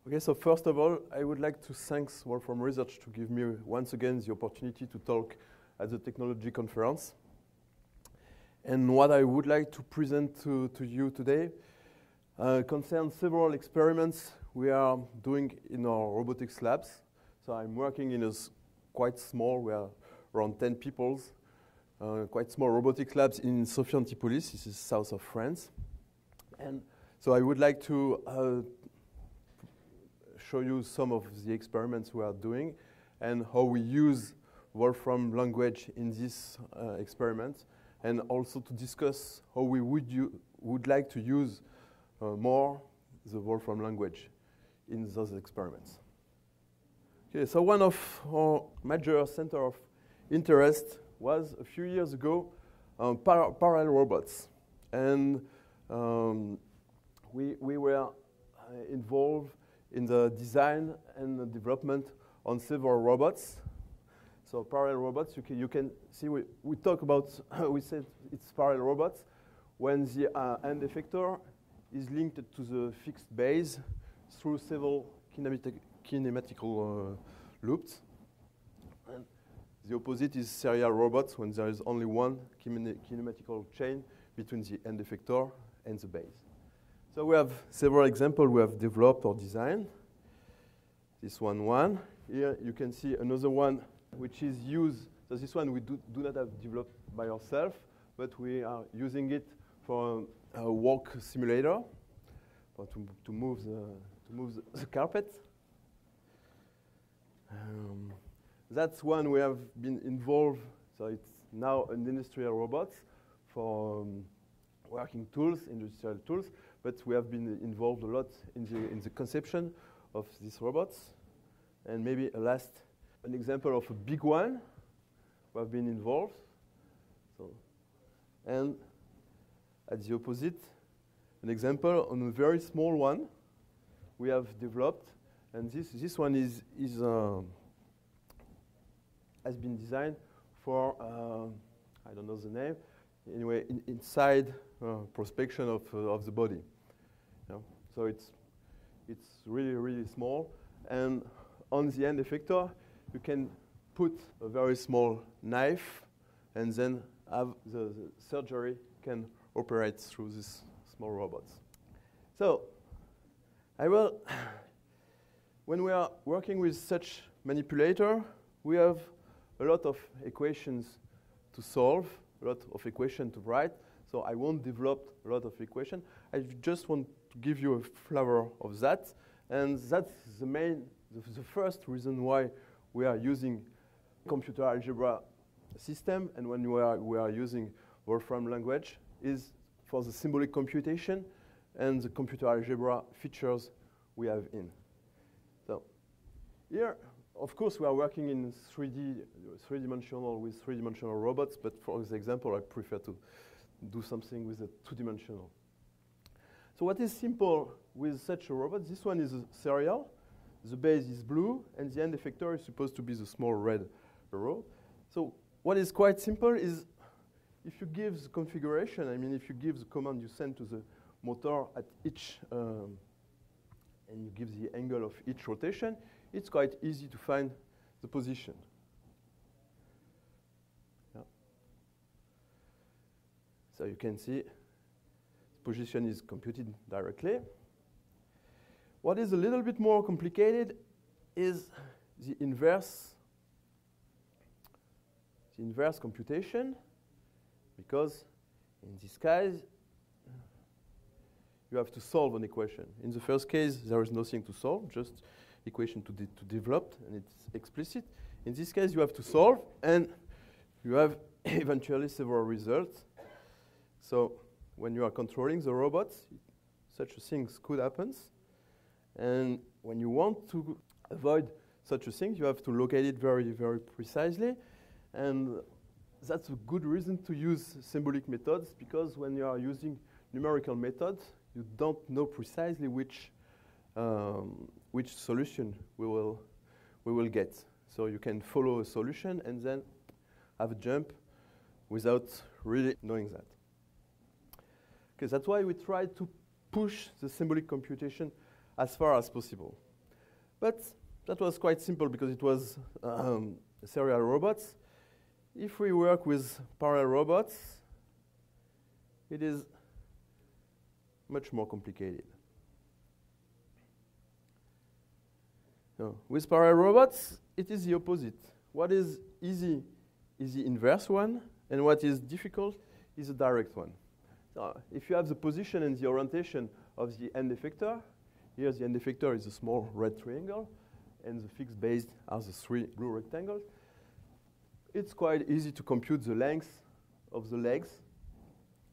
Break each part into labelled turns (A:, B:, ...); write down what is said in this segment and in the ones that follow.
A: Okay, so first of all, I would like to thank Wolfram Research to give me once again the opportunity to talk at the technology conference. And what I would like to present to you today concerns several experiments we are doing in our robotics labs. So I'm working in a quite small, we are around 10 people, quite small robotics labs in Sophia, Antipolis. This is south of France. And so I would like to show you some of the experiments we are doing and how we use Wolfram Language in this experiment, and also to discuss how we would like to use more the Wolfram Language in those experiments. Okay, so one of our major center of interest was a few years ago parallel robots, and we were involved in the design and the development on several robots. So parallel robots, you can see we talk about, we said it's parallel robots when the end effector is linked to the fixed base through several kinematical loops. And the opposite is serial robots when there is only one kinematical chain between the end effector and the base. So we have several examples we have developed or designed. This one. Here you can see another one which is used. So this one we do not have developed by ourselves, but we are using it for a walk simulator, or to move the carpet. That's one we have been involved. So it's now an industrial robot for working tools, industrial tools. But we have been involved a lot in the conception of these robots. And maybe an example of a big one we have been involved. So, and at the opposite, an example on a very small one we have developed. And this one has been designed for, I don't know the name, anyway, inside prospection of the body. Yeah. So it's really small, and on the end effector you can put a very small knife, and then have the surgery can operate through these small robots. So when we are working with such manipulator, we have a lot of equations to solve, a lot of equations to write. So I won't develop a lot of equations. I just want to give you a flavor of that. And that's the first reason why we are using computer algebra system, and when we are using Wolfram Language, is for the symbolic computation and the computer algebra features we have in. So here, of course, we are working in three-dimensional with three-dimensional robots, but for this example, I prefer to do something with a two-dimensional. So what is simple with such a robot? This one is a serial. The base is blue, and the end effector is supposed to be the small red arrow. So what is quite simple is if you give the configuration, if you give the command you send to the motor at each, and you give the angle of each rotation, it's quite easy to find the position. Yeah. So you can see the position is computed directly. What is a little bit more complicated is the inverse computation, because in this case you have to solve an equation. In the first case, there is nothing to solve, just equation to develop, and it's explicit. In this case, you have to solve, and you have eventually several results. So when you are controlling the robots, such a thing could happen. And when you want to avoid such a thing, you have to locate it very, very precisely. And that's a good reason to use symbolic methods, because when you are using numerical methods, you don't know precisely which solution we will get. So you can follow a solution and then have a jump without really knowing that. Okay, that's why we try to push the symbolic computation as far as possible. But that was quite simple because it was serial robots. If we work with parallel robots, it is much more complicated. So with parallel robots, it is the opposite. What is easy is the inverse one, and what is difficult is the direct one. So if you have the position and the orientation of the end effector, here the end effector is a small red triangle, and the fixed base are the 3 blue rectangles. It's quite easy to compute the length of the legs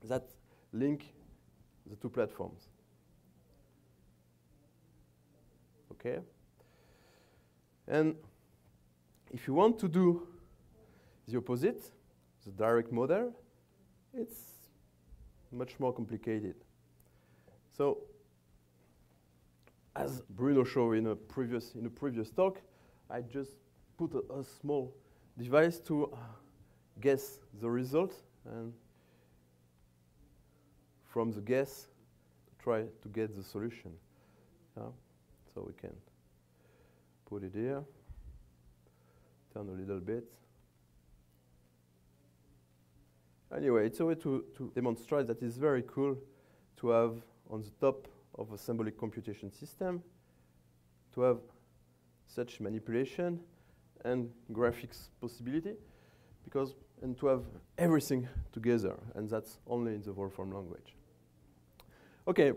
A: that link the 2 platforms. Okay? And if you want to do the opposite, the direct model, it's much more complicated. So, as Bruno showed in a previous talk, I just put a small device to guess the result, and from the guess, try to get the solution. So we can put it here, turn a little bit. Anyway, it's a way to demonstrate that it's very cool to have on the top of a symbolic computation system to have such manipulation and graphics possibility, and to have everything together, and that's only in the Wolfram language. Okay,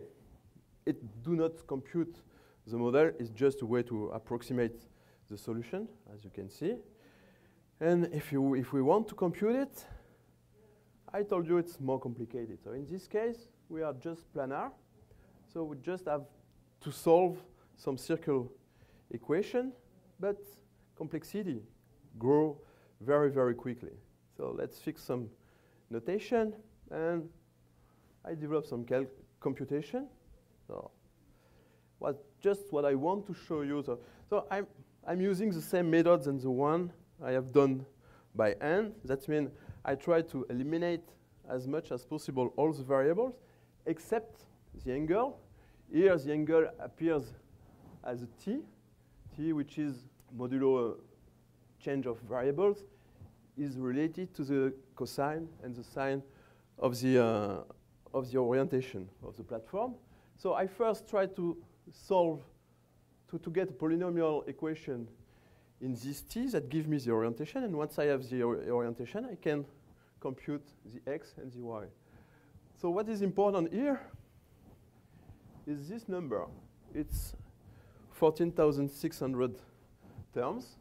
A: it do not compute the model, it's just a way to approximate the solution, as you can see. And if we want to compute it, I told you it's more complicated. So in this case, we are just planar. So we just have to solve some circle equation, but complexity grow very, very quickly. So let's fix some notation, and I develop some Calc Computation. So just what I want to show you. So I'm using the same methods as the one I have done by hand. That means I try to eliminate as much as possible all the variables except the angle. Here the angle appears as a t, which is modulo change of variables, is related to the cosine and the sine of the orientation of the platform. So I first try to solve, to get a polynomial equation in this t that gives me the orientation, and once I have the orientation, I can compute the x and the y. So what is important here is this number. It's 14,600 terms.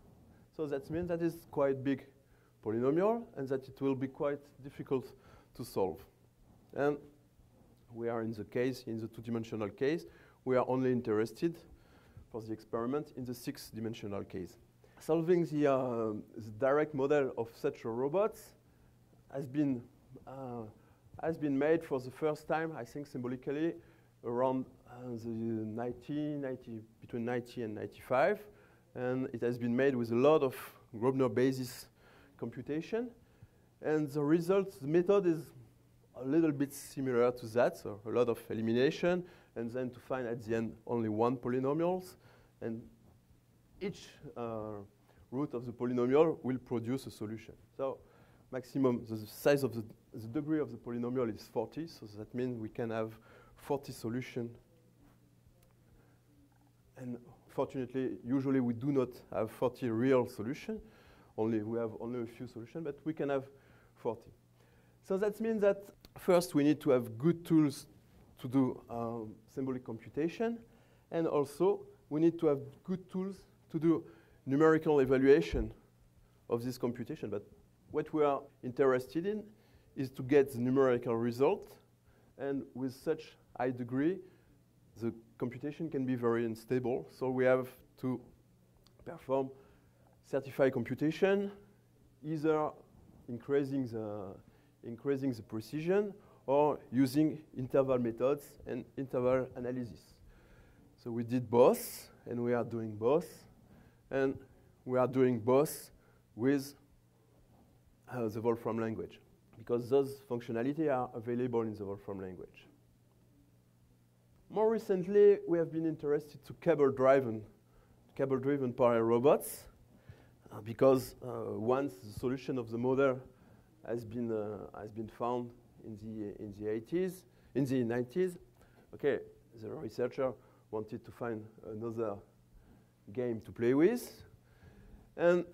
A: So that means that is quite big polynomial, and that it will be quite difficult to solve. And we are in the 2-dimensional case, we are only interested for the experiment in the 6-dimensional case. Solving the direct model of such a robot has been made for the first time, I think symbolically, around between 90 and 95. And it has been made with a lot of Grosvenor basis computation. And the result, the method is a little bit similar to that, so a lot of elimination, and then to find at the end only one polynomials. And each root of the polynomial will produce a solution. So maximum, the size of the degree of the polynomial is 40, so that means we can have 40 solutions. And fortunately, usually we do not have 40 real solutions. We have only a few solutions, but we can have 40. So that means that first we need to have good tools to do symbolic computation, and also we need to have good tools to do numerical evaluation of this computation. But what we are interested in is to get the numerical result, and with such high degree, the computation can be very unstable. So we have to perform certified computation, either increasing the precision or using interval methods and interval analysis. So we did both, and we are doing both, and we are doing both with the Wolfram language, because those functionalities are available in the Wolfram language. More recently, we have been interested to cable-driven cable-driven parallel robots, because once the solution of the model has been found in the 80s, in the 90s, okay, the researcher wanted to find another game to play with, and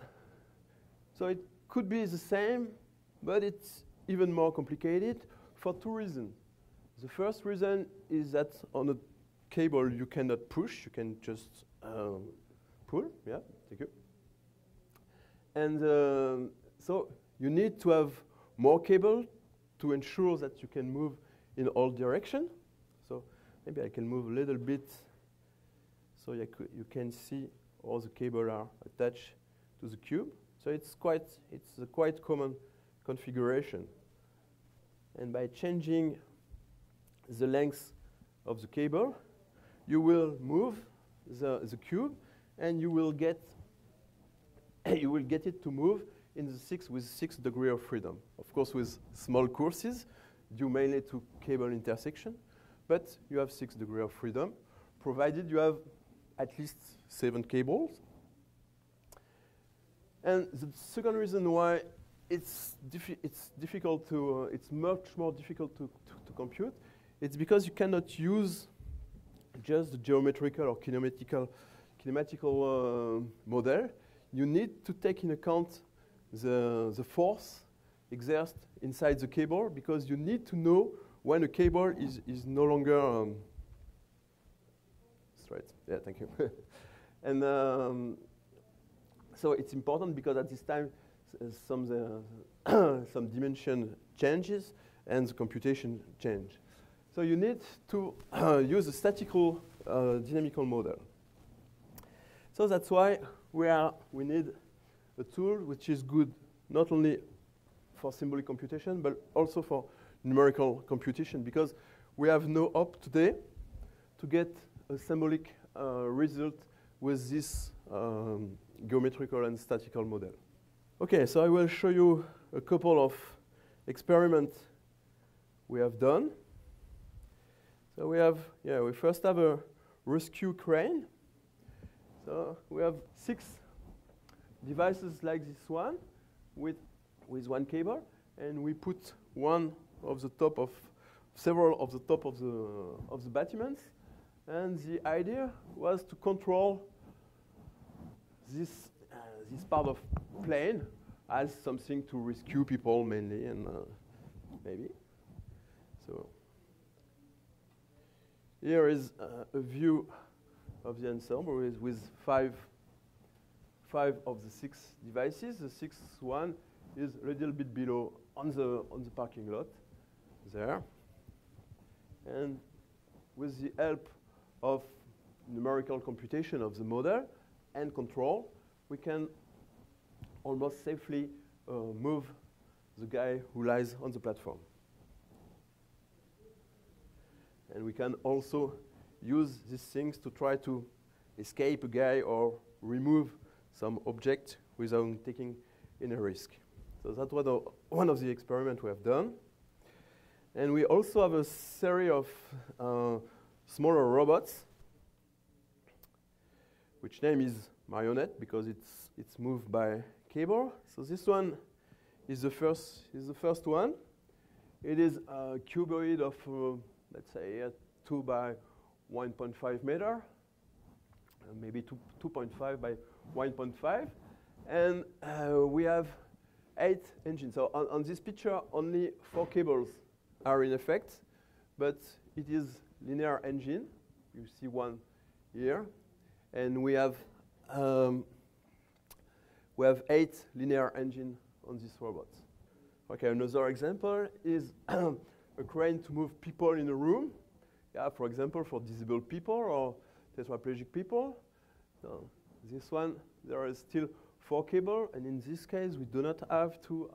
A: so it could be the same, but it's even more complicated for two reasons. The first reason is that on a cable you cannot push, you can just pull. Yeah, thank you. And so you need to have more cable to ensure that you can move in all directions. So maybe I can move a little bit so you can see all the cables are attached to the cube. So it's a quite common configuration. And by changing the length of the cable, you will move the cube, and you will get it to move with 6 degrees of freedom. Of course, with small courses, due mainly to cable intersection, but you have 6 degrees of freedom, provided you have at least 7 cables. And the second reason why it's much more difficult to compute, it's because you cannot use just the geometrical or kinematical model. You need to take in account the force exerted inside the cable, because you need to know when a cable is no longer straight. Yeah, thank you. And so it's important because at this time some dimension changes and the computation change. So you need to use a statical dynamical model. So that's why we need a tool which is good not only for symbolic computation but also for numerical computation, because we have no hope today to get a symbolic result with this geometrical and statical model. Okay, so I will show you a couple of experiments we have done. So we first have a rescue crane. So we have 6 devices like this one with one cable, and we put one of the top of several of the top of the battlements, and the idea was to control this part of plane as something to rescue people mainly, and maybe. So here is a view of the ensemble with 5 of the 6 devices. The 6th one is a little bit below on the parking lot there, and with the help of numerical computation of the model and control, we can almost safely move the guy who lies on the platform. And we can also use these things to try to escape a guy or remove some object without taking any risk. So that was one of the experiments we have done. And we also have a series of smaller robots, which name is Marionette because it's moved by cable. So this one is the first one. It is a cuboid of let's say 2 by 1.5 meter, maybe 2.5 by 1.5, and we have 8 engines. So on this picture, only 4 cables are in effect, but it is linear engine. You see one here, and we have 8 linear engines on this robot. Okay, another example is a crane to move people in a room. Yeah, for example, for disabled people or tetraplegic people. So this one, there is still 4 cables, and in this case, we do not have to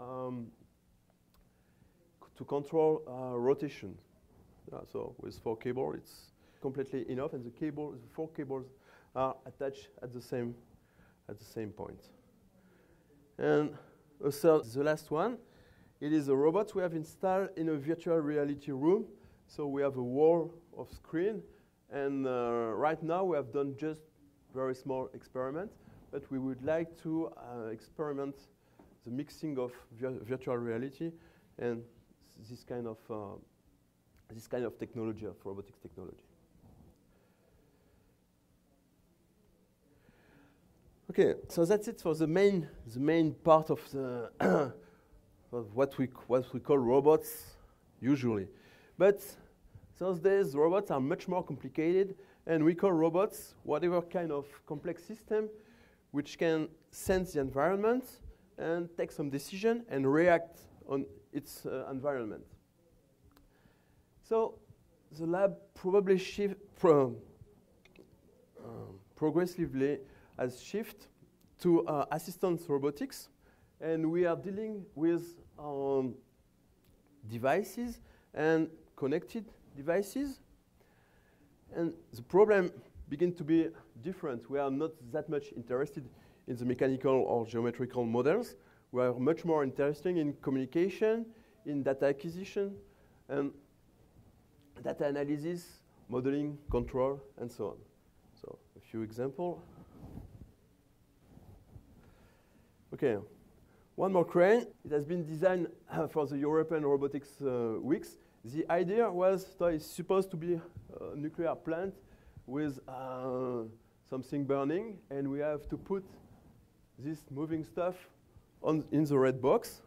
A: control rotation. So with 4 cables, it's completely enough, and the 4 cables are attached at the same point. And the last one, it is a robot we have installed in a virtual reality room. So we have a wall of screen, and right now we have done just very small experiment, but we would like to experiment the mixing of virtual reality and this kind of technology, of robotics technology. Okay, so that's it for the main part of the of what we call robots usually. But those days robots are much more complicated, and we call robots whatever kind of complex system which can sense the environment and take some decision and react on its environment. So the lab probably progressively has shifted to assistance robotics, and we are dealing with devices and connected devices. And the problem begins to be different. We are not that much interested in the mechanical or geometrical models. We are much more interested in communication, in data acquisition, and data analysis, modeling, control, and so on. So a few examples. Okay, one more crane. It has been designed for the European Robotics Weeks. The idea was that it's supposed to be a nuclear plant with something burning, and we have to put this moving stuff in the red box.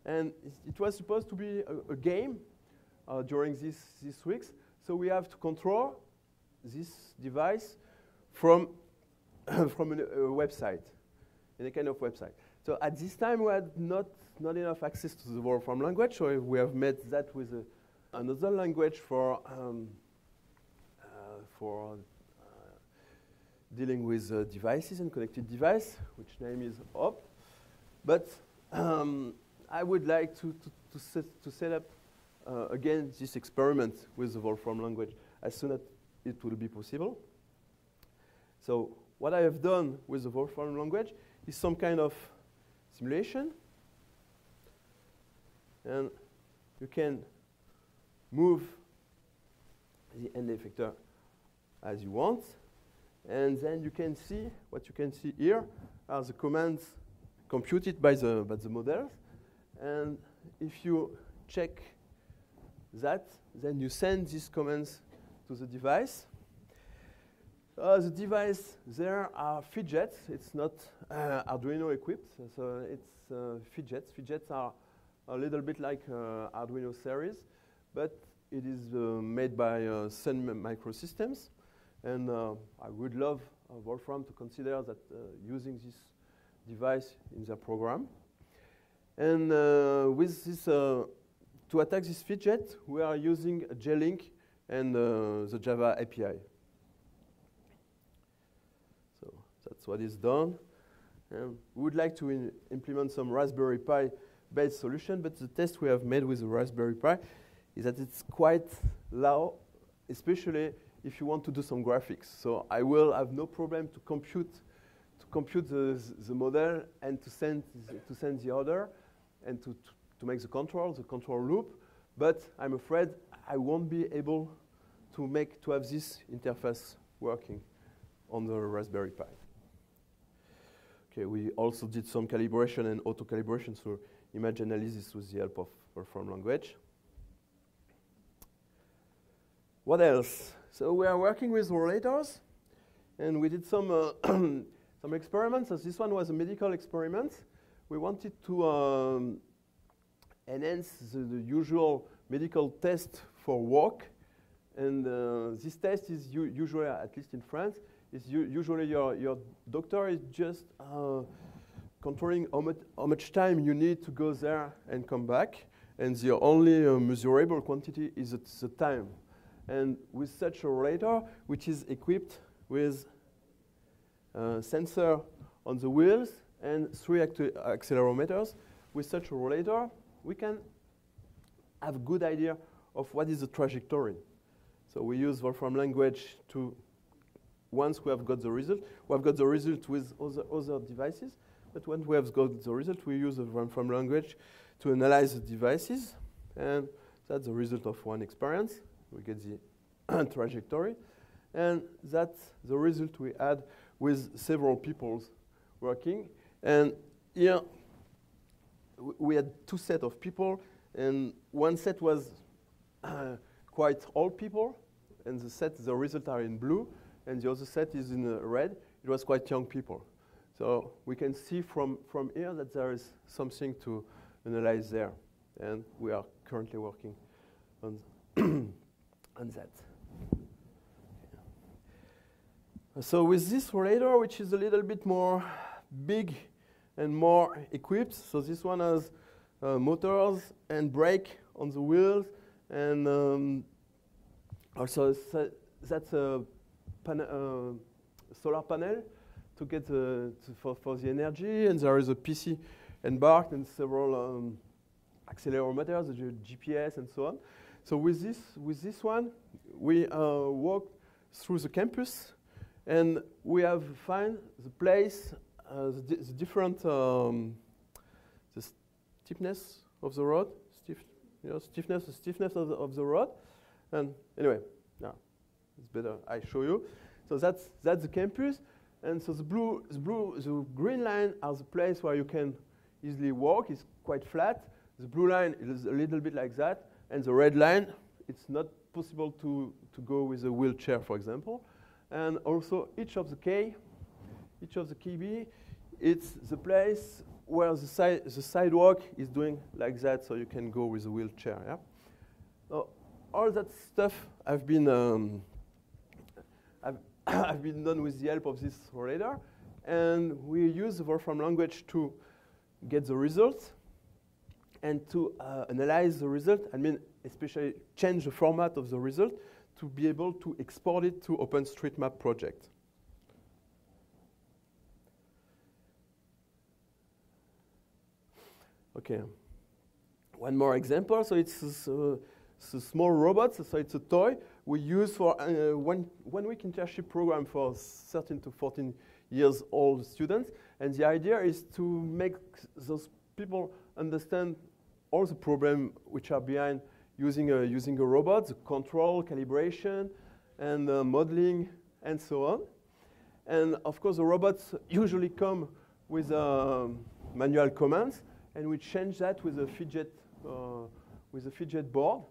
A: And it was supposed to be a game during these weeks. So we have to control this device from a website, in a kind of website. So at this time, we had not enough access to the Wolfram language, so we have made that with another language for dealing with devices and connected device, which name is OP. But I would like to set up again this experiment with the Wolfram language as soon as it will be possible. So what I have done with the Wolfram language is some kind of simulation, and you can move the end effector as you want, and then you can see what you can see here are the commands computed by the models. And if you check that, then you send these commands to the device. The device there are fidgets. It's not Arduino equipped, so it's fidgets. Fidgets are a little bit like Arduino series, but it is made by Sun Microsystems. And I would love Wolfram to consider that using this device in their program. And with this, to attack this fidget, we are using a JLink and the Java API. So that's what is done. And we would like to implement some Raspberry Pi based solution, but the test we have made with the Raspberry Pi is that it's quite low, especially if you want to do some graphics. So I will have no problem to compute the model and to send the order and to make the control loop. But I'm afraid I won't be able to have this interface working on the Raspberry Pi. Okay, we also did some calibration and auto calibration, so image analysis with the help of Wolfram language. What else? So we are working with rolators, and we did some some experiments. So this one was a medical experiment. We wanted to enhance the usual medical test for walk, and this test is usually, at least in France, is usually your doctor is just controlling how much time you need to go there and come back, and the only measurable quantity is the time. And with such a rollator, which is equipped with sensor on the wheels and 3 accelerometers, with such a rollator, we can have a good idea of what is the trajectory. So we use Wolfram language to, once we have got the result, we have got the result with other devices, but when we have got the result, we use the Wolfram language to analyze the devices, and that's the result of one experience. We get the trajectory, and that's the result we had with several people working. And here we had two sets of people, and one set was quite old people, and the results are in blue, and the other set is in red. It was quite young people. So we can see from here that there is something to analyze there, and we are currently working on, on that. So with this relator, which is a little bit more big and more equipped, so this one has motors and brake on the wheels, and also that's a solar panel to get for the energy, and there is a PC embarked and several accelerometers, the GPS and so on. So with this one, we walk through the campus, and we have find the place, the different the stiffness of the road, stiffness of the road, and anyway, yeah, it's better I show you. So that's the campus, and so the green line are the place where you can easily walk. It's quite flat. The blue line is a little bit like that, and the red line, it's not possible to go with a wheelchair, for example. And also each of the KB, it's the place where the sidewalk is doing like that, so you can go with a wheelchair. Yeah. So all that stuff I've been done with the help of this relator, and we use the Wolfram language to get the results and to analyze the result. I mean, especially change the format of the result to be able to export it to OpenStreetMap project. Okay, one more example. So it's a small robot, so it's a toy we use for one-week internship program for 13 to 14 years old students. And the idea is to make those people understand all the problems which are behind using a robot, the control, calibration, and modeling, and so on. And of course, the robots usually come with manual commands, and we change that with a fidget board.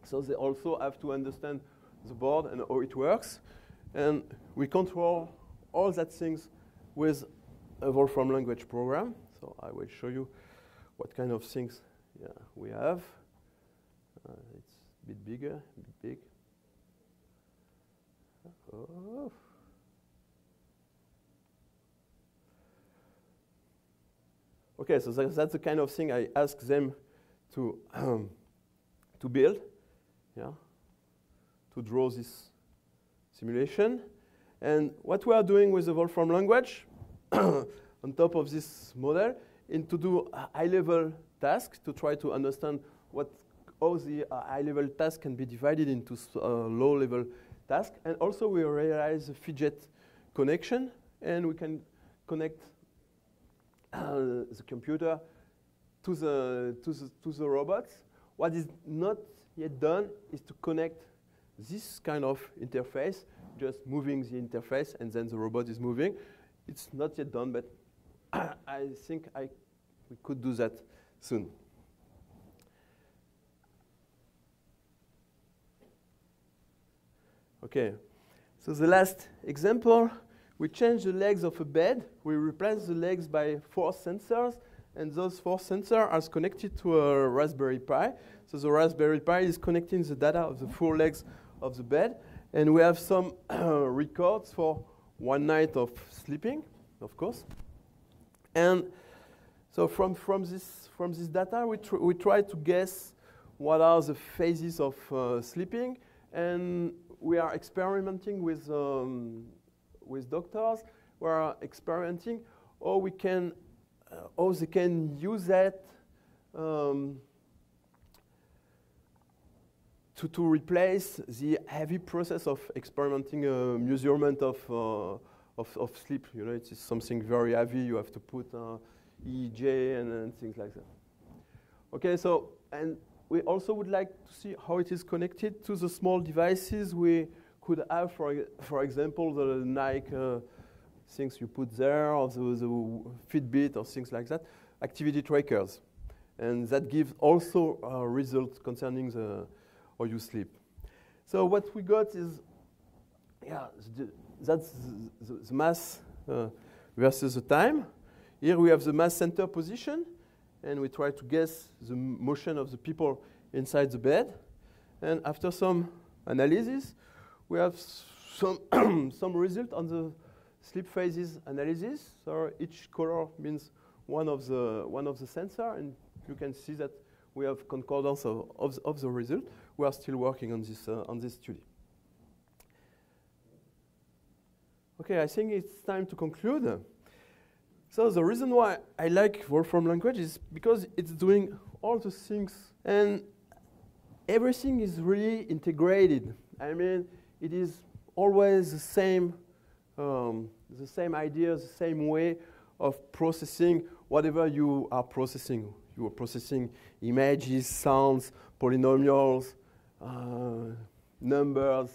A: So they also have to understand the board and how it works. And we control all that things with a Wolfram language program. So I will show you what kind of things we have. It's a bit bigger, a bit big. Oh. Okay, so that's the kind of thing I ask them to build, to draw this simulation. And what we are doing with the Wolfram language on top of this model is to do high-level tasks to try to understand how the high-level task can be divided into low-level tasks. And also we realize the fidget connection, and we can connect the computer to the robots. What is not yet done is to connect this kind of interface, just moving the interface, and then the robot is moving. It's not yet done, but I think we could do that soon. Okay, so the last example, we change the legs of a bed. We replace the legs by 4 sensors, and those 4 sensors are connected to a Raspberry Pi. So the Raspberry Pi is connecting the data of the 4 legs of the bed, and we have some records for 1 night of sleeping, of course. And so from this data, we try to guess what are the phases of sleeping, and we are experimenting with doctors. We are experimenting how they can use that to replace the heavy process of experimenting measurement of sleep. You know, it's something very heavy. You have to put EEG and things like that. Okay, so and we also would like to see how it is connected to the small devices we could have, for example, the Nike things you put there, or the Fitbit, or things like that, activity trackers. And that gives also results concerning how you sleep. So what we got is, that's the mass versus the time. Here we have the mass center position, and we try to guess the motion of the people inside the bed. And after some analysis, we have some result on the sleep phases analysis. So each color means one of the sensor, and you can see that we have concordance of the result. We are still working on this study. Okay, I think it's time to conclude. So the reason why I like Wolfram Language is because it's doing all the things, and everything is really integrated. I mean, it is always the same idea, the same way of processing whatever you are processing. You are processing images, sounds, polynomials, numbers,